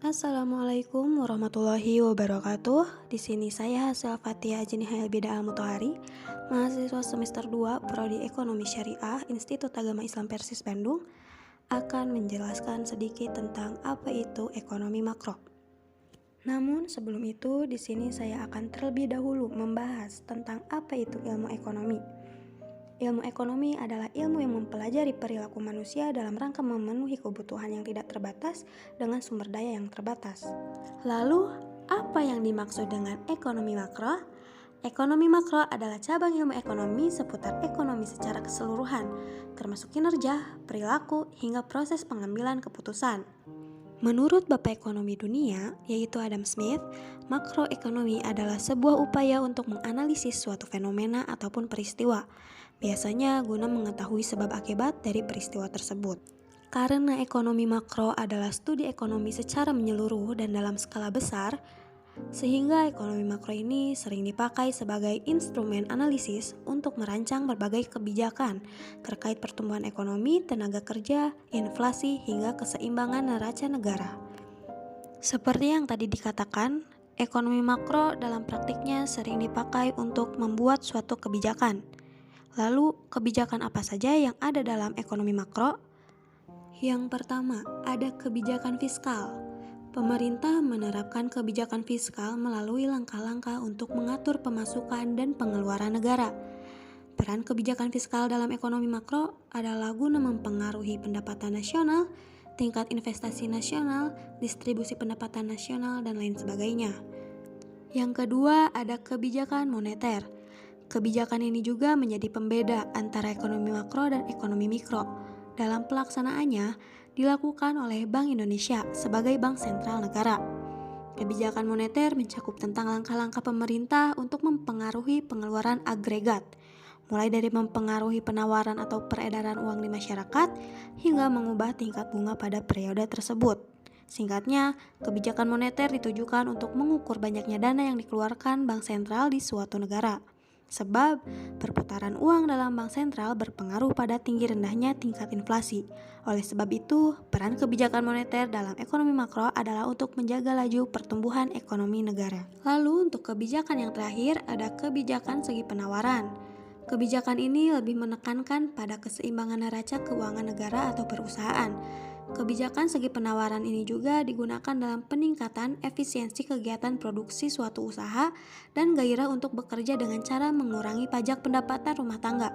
Assalamualaikum warahmatullahi wabarakatuh. Di sini saya Hasel Fathia Ajnihail Bida Al-Mutahari, mahasiswa semester 2 Prodi Ekonomi Syariah Institut Agama Islam Persis Bandung, akan menjelaskan sedikit tentang apa itu ekonomi makro. Namun sebelum itu, di sini saya akan terlebih dahulu membahas tentang apa itu ilmu ekonomi. Ilmu ekonomi adalah ilmu yang mempelajari perilaku manusia dalam rangka memenuhi kebutuhan yang tidak terbatas dengan sumber daya yang terbatas. Lalu, apa yang dimaksud dengan ekonomi makro? Ekonomi makro adalah cabang ilmu ekonomi seputar ekonomi secara keseluruhan, termasuk kinerja, perilaku, hingga proses pengambilan keputusan. Menurut Bapak Ekonomi Dunia, yaitu Adam Smith, makroekonomi adalah sebuah upaya untuk menganalisis suatu fenomena ataupun peristiwa, biasanya guna mengetahui sebab akibat dari peristiwa tersebut. Karena ekonomi makro adalah studi ekonomi secara menyeluruh dan dalam skala besar, sehingga ekonomi makro ini sering dipakai sebagai instrumen analisis untuk merancang berbagai kebijakan terkait pertumbuhan ekonomi, tenaga kerja, inflasi, hingga keseimbangan neraca negara. Seperti yang tadi dikatakan, ekonomi makro dalam praktiknya sering dipakai untuk membuat suatu kebijakan. Lalu, kebijakan apa saja yang ada dalam ekonomi makro? Yang pertama, ada kebijakan fiskal. Pemerintah menerapkan kebijakan fiskal melalui langkah-langkah untuk mengatur pemasukan dan pengeluaran negara. Peran kebijakan fiskal dalam ekonomi makro adalah guna mempengaruhi pendapatan nasional, tingkat investasi nasional, distribusi pendapatan nasional, dan lain sebagainya. Yang kedua, ada kebijakan moneter. Kebijakan ini juga menjadi pembeda antara ekonomi makro dan ekonomi mikro. Dalam pelaksanaannya, dilakukan oleh Bank Indonesia sebagai bank sentral negara. Kebijakan moneter mencakup tentang langkah-langkah pemerintah untuk mempengaruhi pengeluaran agregat, mulai dari mempengaruhi penawaran atau peredaran uang di masyarakat, hingga mengubah tingkat bunga pada periode tersebut. Singkatnya, kebijakan moneter ditujukan untuk mengukur banyaknya dana yang dikeluarkan bank sentral di suatu negara. Sebab, perputaran uang dalam bank sentral berpengaruh pada tinggi rendahnya tingkat inflasi. Oleh sebab itu, peran kebijakan moneter dalam ekonomi makro adalah untuk menjaga laju pertumbuhan ekonomi negara. Lalu, untuk kebijakan yang terakhir, ada kebijakan segi penawaran. Kebijakan ini lebih menekankan pada keseimbangan neraca keuangan negara atau perusahaan. Kebijakan segi penawaran ini juga digunakan dalam peningkatan efisiensi kegiatan produksi suatu usaha dan gairah untuk bekerja dengan cara mengurangi pajak pendapatan rumah tangga.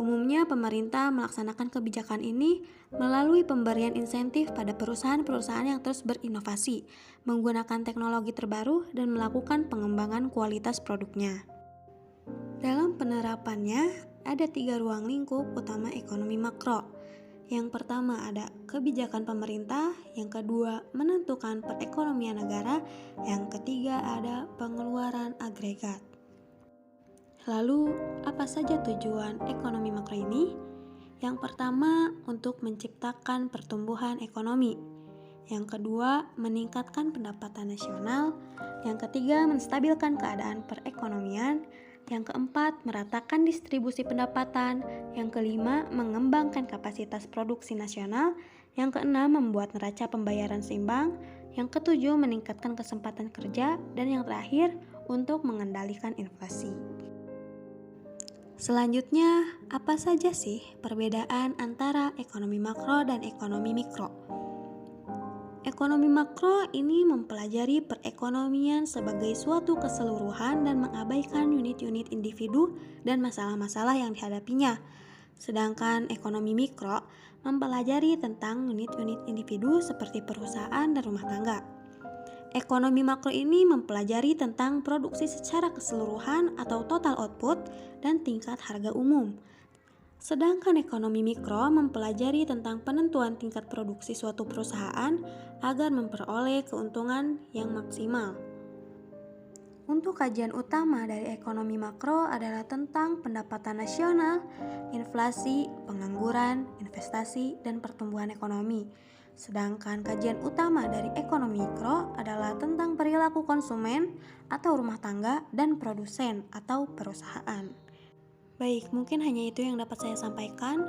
Umumnya pemerintah melaksanakan kebijakan ini melalui pemberian insentif pada perusahaan-perusahaan yang terus berinovasi, menggunakan teknologi terbaru dan melakukan pengembangan kualitas produknya. Dalam penerapannya, ada 3 ruang lingkup utama ekonomi makro. Yang pertama ada kebijakan pemerintah, yang kedua menentukan perekonomian negara, yang ketiga ada pengeluaran agregat. Lalu, apa saja tujuan ekonomi makro ini? Yang pertama, untuk menciptakan pertumbuhan ekonomi. Yang kedua, meningkatkan pendapatan nasional. Yang ketiga, menstabilkan keadaan perekonomian. Yang keempat, meratakan distribusi pendapatan. Yang kelima, mengembangkan kapasitas produksi nasional. Yang keenam, membuat neraca pembayaran seimbang. Yang ketujuh, meningkatkan kesempatan kerja. Dan yang terakhir, untuk mengendalikan inflasi. Selanjutnya, apa saja sih perbedaan antara ekonomi makro dan ekonomi mikro? Ekonomi makro ini mempelajari perekonomian sebagai suatu keseluruhan dan mengabaikan unit-unit individu dan masalah-masalah yang dihadapinya. Sedangkan ekonomi mikro mempelajari tentang unit-unit individu seperti perusahaan dan rumah tangga. Ekonomi makro ini mempelajari tentang produksi secara keseluruhan atau total output dan tingkat harga umum. Sedangkan ekonomi mikro mempelajari tentang penentuan tingkat produksi suatu perusahaan agar memperoleh keuntungan yang maksimal. Untuk kajian utama dari ekonomi makro adalah tentang pendapatan nasional, inflasi, pengangguran, investasi, dan pertumbuhan ekonomi. Sedangkan kajian utama dari ekonomi mikro adalah tentang perilaku konsumen atau rumah tangga dan produsen atau perusahaan. Baik, mungkin hanya itu yang dapat saya sampaikan.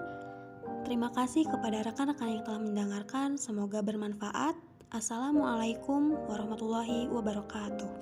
Terima kasih kepada rekan-rekan yang telah mendengarkan, semoga bermanfaat. Assalamualaikum warahmatullahi wabarakatuh.